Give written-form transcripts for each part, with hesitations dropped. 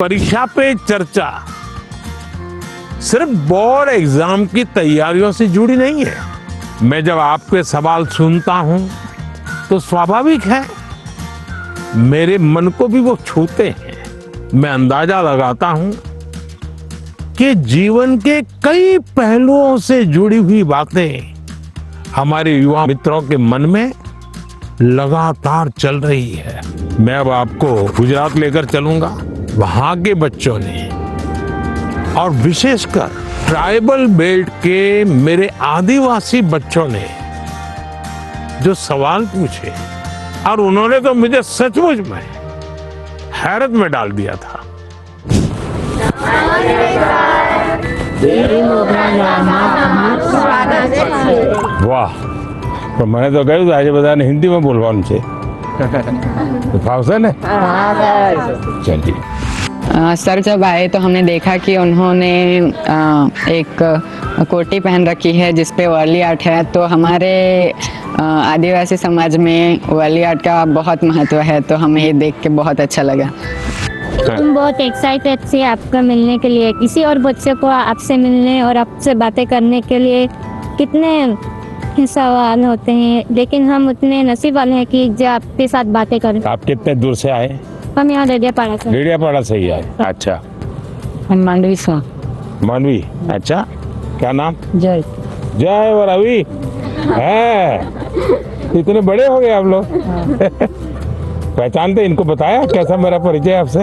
परीक्षा पे चर्चा सिर्फ बोर्ड एग्जाम की तैयारियों से जुड़ी नहीं है। मैं जब आपके सवाल सुनता हूं तो स्वाभाविक है मेरे मन को भी वो छूते हैं। मैं अंदाजा लगाता हूं कि जीवन के कई पहलुओं से जुड़ी हुई बातें हमारे युवा मित्रों के मन में लगातार चल रही है। मैं अब आपको गुजरात लेकर चलूंगा। वहां के बच्चों ने और विशेषकर ट्राइबल बेल्ट के मेरे आदिवासी बच्चों ने जो सवाल पूछे और उन्होंने तो मुझे सचमुच में हैरत में डाल दिया था। वाह, तो मैंने तो કહ્યું આજે બધાને હિન્દીમાં બોલવાનું છે તો ફાવશે ને? चलिए। सर जब आए तो हमने देखा कि उन्होंने एक कोटी पहन रखी है जिसपे वारली आर्ट है। तो हमारे आदिवासी समाज में वारली आर्ट का बहुत महत्व है, तो हमें ये देख के बहुत अच्छा लगा। तुम बहुत एक्साइटेड थे आपका मिलने के लिए। किसी और बच्चे को आपसे मिलने और आपसे बातें करने के लिए कितने सवाल होते हैं, लेकिन हम उतने नसीब वाले हैं कि जो आपके साथ बातें करें। आप कितने दूर से आए? हम यहाँ डेडियापाड़ा से। डेडियापाड़ा से ही आए? अच्छा। मांडवी से। मानवी, अच्छा। क्या नाम? जय। जय और रवि है। इतने बड़े हो गए आप लोग। पहचानते इनको? बताया कैसा मेरा परिचय आपसे?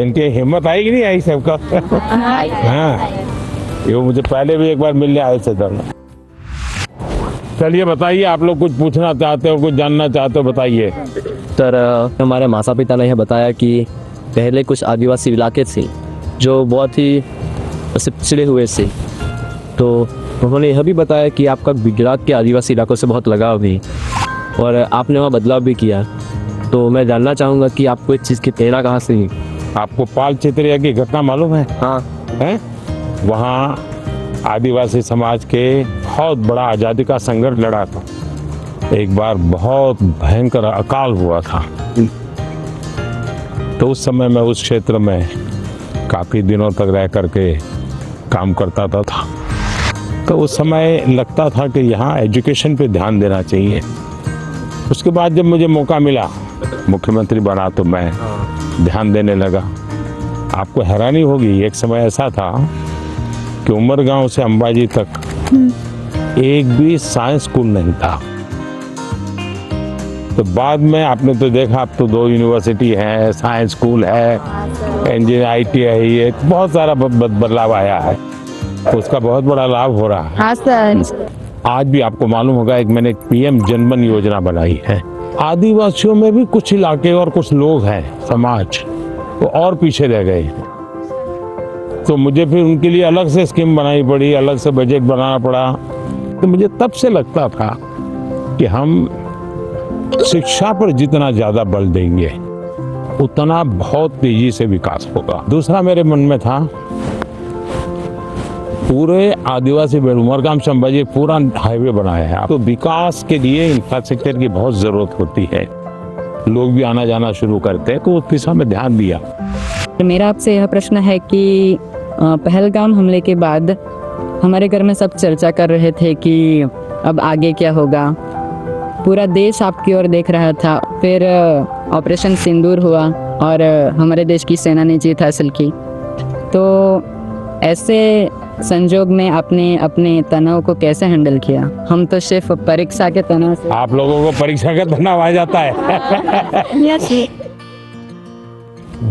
इनकी हिम्मत आई कि नहीं आई सबका? हाँ, ये मुझे पहले भी एक बार मिलने आए थे दोनों। चलिए बताइए, आप लोग कुछ पूछना चाहते हो, कुछ जानना चाहते हो, बताइए। सर हमारे माता पिता ने यह बताया कि पहले कुछ आदिवासी इलाके थे जो बहुत ही पिछड़े हुए थे, तो उन्होंने यह भी बताया कि आपका गुजरात के आदिवासी इलाकों से बहुत लगाव भी और आपने वहाँ बदलाव भी किया। तो मैं जानना चाहूँगा कि आपको इस चीज़ की प्रेरणा कहाँ से हुई? आपको पाल चित्रिया की घटना मालूम है? हाँ है। वहाँ आदिवासी समाज के बहुत बड़ा आज़ादी का संघर्ष लड़ा था। एक बार बहुत भयंकर अकाल हुआ था, तो उस समय मैं उस क्षेत्र में काफ़ी दिनों तक रह करके काम करता था। तो उस समय लगता था कि यहाँ एजुकेशन पे ध्यान देना चाहिए। उसके बाद जब मुझे मौका मिला, मुख्यमंत्री बना, तो मैं ध्यान देने लगा। आपको हैरानी होगी, एक समय ऐसा था कि उमरगांव से अंबाजी तक एक भी साइंस स्कूल नहीं था। तो बाद में आपने तो देखा, अब तो 2 यूनिवर्सिटी है, साइंस स्कूल है, इंजीनियर ITI है, बहुत सारा बदलाव आया है। उसका बहुत बड़ा लाभ हो रहा है। हाँ सर। आज भी आपको मालूम होगा, एक मैंने PM जनमन योजना बनाई है। आदिवासियों में भी कुछ इलाके और कुछ लोग हैं, समाज वो और पीछे रह गए, तो मुझे फिर उनके लिए अलग से स्कीम बनानी पड़ी, अलग से बजट बनाना पड़ा। तो मुझे तब से लगता था कि हम शिक्षा पर जितना ज्यादा बल देंगे उतना बहुत तेजी से विकास होगा। दूसरा मेरे मन में था, पूरे आदिवासी बेल्ट उमरगाम से अंबाजी पूरा हाईवे बनाया है, तो विकास के लिए इंफ्रास्ट्रक्चर की बहुत जरूरत होती है। लोग भी आना जाना शुरू करते हैं, तो उस दिशा में ध्यान दिया। मेरा आपसे यह प्रश्न है कि पहलगाम हमले के बाद हमारे घर में सब चर्चा कर रहे थे कि अब आगे क्या होगा। पूरा देश आपकी ओर देख रहा था। फिर ऑपरेशन सिंदूर हुआ और हमारे देश की सेना ने जीत हासिल की। तो ऐसे संजोग में आपने अपने तनाव को कैसे हैंडल किया? हम तो सिर्फ परीक्षा के तनाव से। आप लोगों को परीक्षा का तनाव आ जाता है?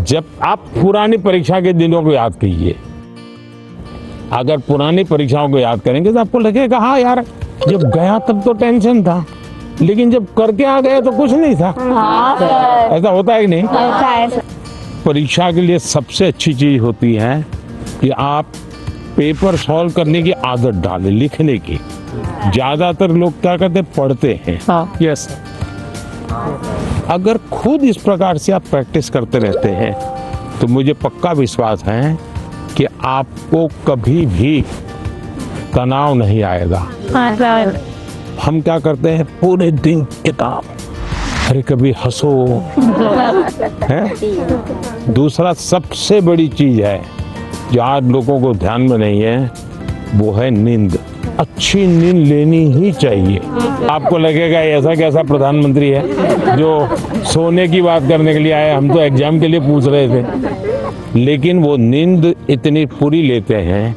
जब आप पुरानी परीक्षा के दिनों को याद कीजिए, अगर पुरानी परीक्षाओं को याद करेंगे तो आपको लगेगा हाँ यार, जब गया तब तो टेंशन था, लेकिन जब करके आ गए तो कुछ नहीं था। ऐसा होता है कि नहीं? परीक्षा के लिए सबसे अच्छी चीज होती है कि आप पेपर सॉल्व करने की आदत डालें, लिखने की। ज्यादातर लोग क्या करते, पढ़ते हैं। यस, अगर खुद इस प्रकार से आप प्रैक्टिस करते रहते हैं तो मुझे पक्का विश्वास है कि आपको कभी भी तनाव नहीं आएगा। हम क्या करते हैं, पूरे दिन किताब अरे कभी हंसो है। दूसरा सबसे बड़ी चीज है जो आज लोगों को ध्यान में नहीं है, वो है नींद। अच्छी नींद लेनी ही चाहिए। आपको लगेगा ऐसा कैसा प्रधानमंत्री है जो सोने की बात करने के लिए आए, हम तो एग्जाम के लिए पूछ रहे थे। लेकिन वो नींद इतनी पूरी लेते हैं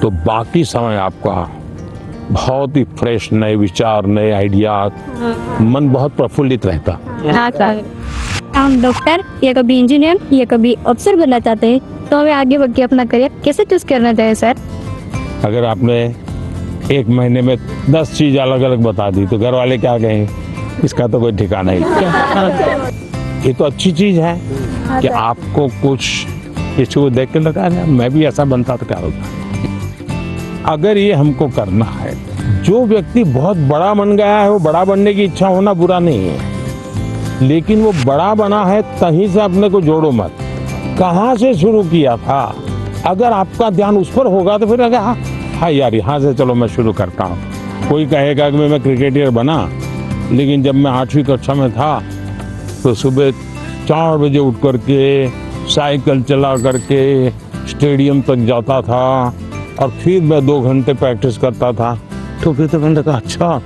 तो बाकी समय आपका बहुत ही फ्रेश, नए विचार, नए आइडिया, मन बहुत प्रफुल्लित रहता। हाँ सर, हम डॉक्टर या कभी इंजीनियर या कभी अफसर बनना चाहते हैं, तो हमें आगे बढ़ के अपना करियर कैसे चूज करना चाहिए सर? अगर आपने एक महीने में 10 चीज अलग अलग बता दी तो घर वाले क्या कहेंगे, इसका तो कोई ठिकाना ही। ये तो अच्छी चीज है कि आपको कुछ किसी को देख के लगा ना मैं भी ऐसा बनता तो क्या होता। अगर ये हमको करना है, जो व्यक्ति बहुत बड़ा बन गया है वो बड़ा बनने की इच्छा होना बुरा नहीं है, लेकिन वो बड़ा बना है तहीं से अपने को जोड़ो मत। कहाँ से शुरू किया था, अगर आपका ध्यान उस पर होगा तो फिर अगर हाँ यार यहाँ से चलो मैं शुरू करता हूँ। कोई कहेगा कि मैं क्रिकेटर बना, लेकिन जब मैं 8वीं कक्षा में था तो सुबह 4 बजे उठ करके साइकिल चला करके स्टेडियम तक जाता था और फिर मैं 2 घंटे प्रैक्टिस करता था। तो फिर तो मैंने कहा अच्छा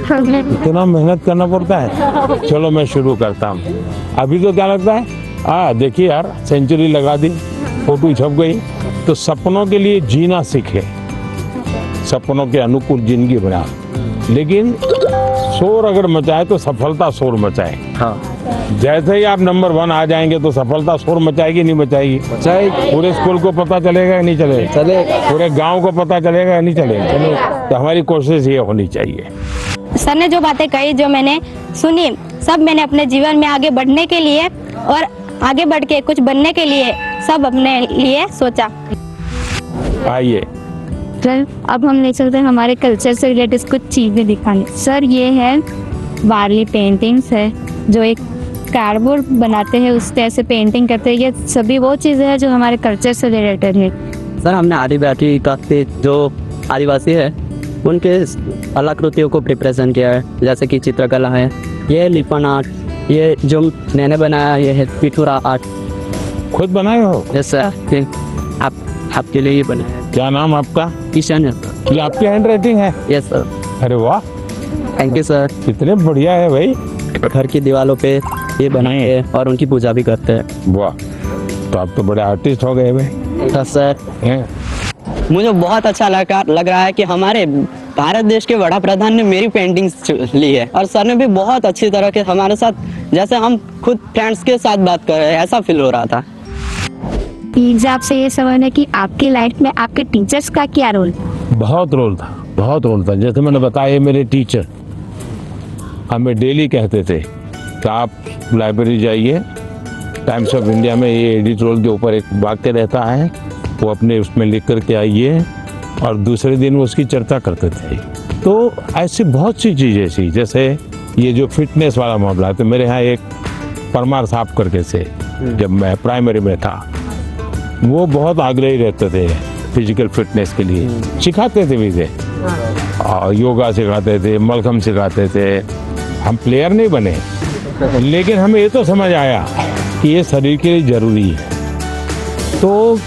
इतना मेहनत करना पड़ता है, चलो मैं शुरू करता हूँ। अभी तो क्या लगता है, देखिए यार सेंचुरी लगा दी, फोटो छप गई। तो सपनों के लिए जीना सीखे, सपनों के अनुकूल जिंदगी बना। लेकिन शोर अगर मचाए तो सफलता शोर मचाए। हाँ, जैसे ही आप नंबर 1 आ जाएंगे तो सफलता शोर मचाएगी नहीं मचाएगी? पूरे स्कूल को पता चलेगा या नहीं चलेगा? पूरे गांव को पता चलेगा या नहीं चलेगा? तो हमारी कोशिश ये होनी चाहिए। सर ने जो बातें कही, जो मैंने सुनी, सब मैंने अपने जीवन में आगे बढ़ने के लिए और आगे बढ़ के कुछ बनने के लिए सब अपने लिए सोचा। आइए सर, अब हम ले चलते हैं हमारे कल्चर से रिलेटेड कुछ चीज़ें दिखाने। सर, ये है वारली पेंटिंग्स है, जो एक कार्डबोर्ड बनाते हैं उससे ऐसे पेंटिंग करते हैं। ये सभी वो चीज़ें हैं जो हमारे कल्चर से रिलेटेड है। सर हमने आदिवासी का जो आदिवासी है उनके कलाकृतियों को रिप्रेजेंट किया है, जैसे कि चित्रकला है, ये लिपन आर्ट, ये जो मैंने बनाया ये है पिठूरा आर्ट। खुद बनाए हो? यस सर, आपके लिए ही बनाया है। क्या नाम आपका? किशन है सर। ये आपकी हैंड राइटिंग है? Yes sir. अरे वाह, थैंक यू सर। कितने बढ़िया है भाई। घर की दीवारों पे ये बनाए हैं और उनकी पूजा भी करते हैं। वाह, तो आप तो बड़े आर्टिस्ट हो गए भाई। तो सर हैं? मुझे बहुत अच्छा लग रहा है कि हमारे भारत देश के वड़ा प्रधान ने मेरी पेंटिंग्स ली है और सर ने भी बहुत अच्छी तरह के हमारे साथ, जैसे हम खुद फ्रेंड्स के साथ बात कर रहे हैं, ऐसा फील हो रहा था। प्लीज आपसे ये सवाल है कि आपकी लाइफ में आपके टीचर्स का क्या रोल? बहुत रोल था, बहुत रोल था। जैसे मैंने बताया मेरे टीचर हमें डेली कहते थे कि आप लाइब्रेरी जाइए, टाइम्स ऑफ इंडिया में ये एडिटोरियल के ऊपर एक वाक्य रहता है, वो अपने उसमें लिख करके आइए, और दूसरे दिन वो उसकी चर्चा करते थे। तो ऐसी बहुत सी चीज़ें थी, जैसे ये जो फिटनेस वाला मामला है, तो मेरे यहाँ एक परमार साहब करके से, जब मैं प्राइमरी में था, वो बहुत आग्रही रहते थे फिजिकल फिटनेस के लिए, सिखाते थे भी थे, और योगा सिखाते थे, मलखम सिखाते थे। हम प्लेयर नहीं बने, लेकिन हमें ये तो समझ आया कि ये शरीर के लिए जरूरी है। तो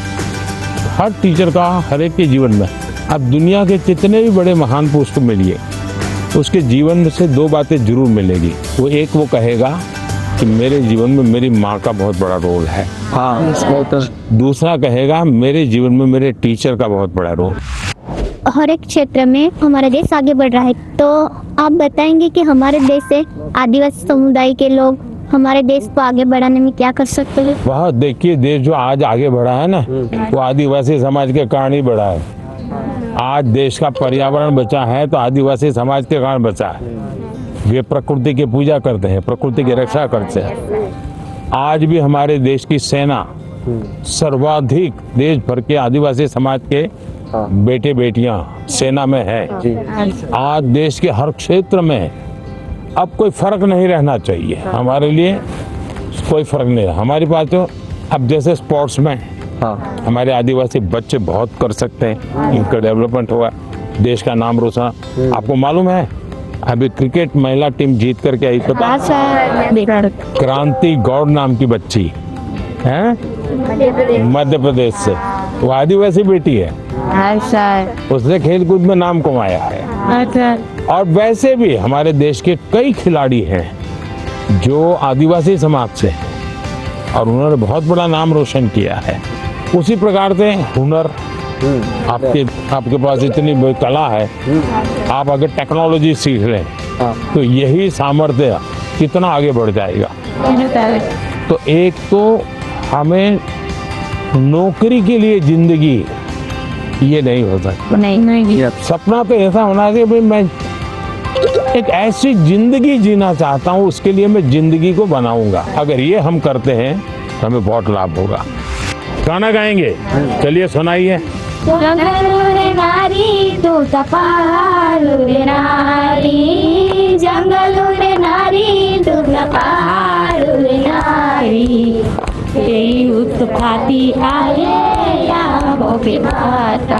हर टीचर का हर एक के जीवन में, अब दुनिया के जितने भी बड़े महान पुरुष को मिलिए, उसके जीवन से 2 बातें जरूर मिलेगी। वो एक वो कहेगा कि मेरे जीवन में मेरी माँ का बहुत बड़ा रोल है। हाँ, तो दूसरा कहेगा मेरे जीवन में मेरे टीचर का बहुत बड़ा रोल। हर एक क्षेत्र में हमारा देश आगे बढ़ रहा है, तो आप बताएंगे कि हमारे देश से आदिवासी समुदाय के लोग हमारे देश को आगे बढ़ाने में क्या कर सकते हैं? वह देखिए, देश जो आज आगे बढ़ा है ना, वो आदिवासी समाज के कारण ही बढ़ा है। आज देश का पर्यावरण बचा है तो आदिवासी समाज के कारण बचा है। वे प्रकृति की पूजा करते हैं, प्रकृति की रक्षा करते हैं। आज भी हमारे देश की सेना सर्वाधिक देश भर के आदिवासी समाज के बेटे बेटियां सेना में है। आज देश के हर क्षेत्र में अब कोई फर्क नहीं रहना चाहिए, हमारे लिए कोई फर्क नहीं है। हमारे पास तो अब जैसे स्पोर्ट्स में हमारे आदिवासी बच्चे बहुत कर सकते हैं, इनका डेवलपमेंट होगा, देश का नाम रोशन। आपको मालूम है अभी क्रिकेट महिला टीम जीत करके आई पता? हाँ सर, क्रांति गौड़ नाम की बच्ची है, मध्य प्रदेश से। वो आदिवासी बेटी है, हाँ सर, उसने खेलकूद में नाम कमाया है। हाँ सर, और वैसे भी हमारे देश के कई खिलाड़ी हैं जो आदिवासी समाज से हैं और उन्होंने बहुत बड़ा नाम रोशन किया है। उसी प्रकार से हुनर, आपके पास इतनी बड़ी कला है, आप अगर टेक्नोलॉजी सीख लें तो यही सामर्थ्य कितना आगे बढ़ जाएगा। तो एक तो हमें नौकरी के लिए जिंदगी ये नहीं हो सकता। नहीं, सपना तो ऐसा होना चाहिए भाई मैं एक ऐसी जिंदगी जीना चाहता हूँ, उसके लिए मैं जिंदगी को बनाऊंगा। अगर ये हम करते हैं तो हमें बहुत लाभ होगा। गाना गाएंगे, चलिए सुनाइए। जंगलूरे नारी तू तपालूरे नारी, जंगलूरे नारी तू तपालूरे नारी, तेरी उत्पाती आए या मोके माता,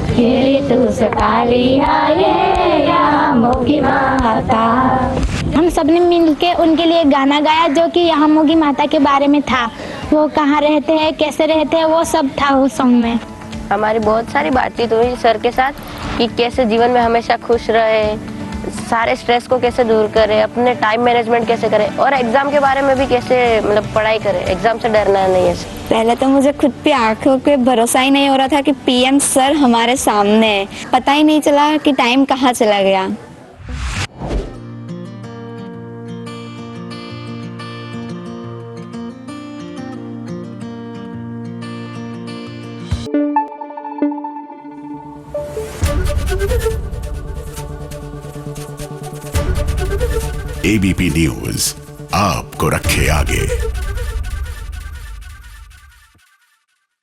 तेरी तू सकाली आए या मोकी माता। हम सबने मिलके उनके लिए गाना गाया जो कि यहाँ मोगी माता के बारे में था। वो कहाँ रहते हैं, कैसे रहते हैं, वो सब था उस सॉन्ग में। हमारी बहुत सारी बातचीत हुई सर के साथ कि कैसे जीवन में हमेशा खुश रहे, सारे स्ट्रेस को कैसे दूर करें, अपने टाइम मैनेजमेंट कैसे करें और एग्जाम के बारे में भी कैसे मतलब पढ़ाई करें, एग्जाम से डरना नहीं है। पहले तो मुझे खुद पे आंखों पे भरोसा ही नहीं हो रहा था कि पीएम सर हमारे सामने है। पता ही नहीं चला कि टाइम कहाँ चला गया। एबीपी न्यूज आपको रखे आगे।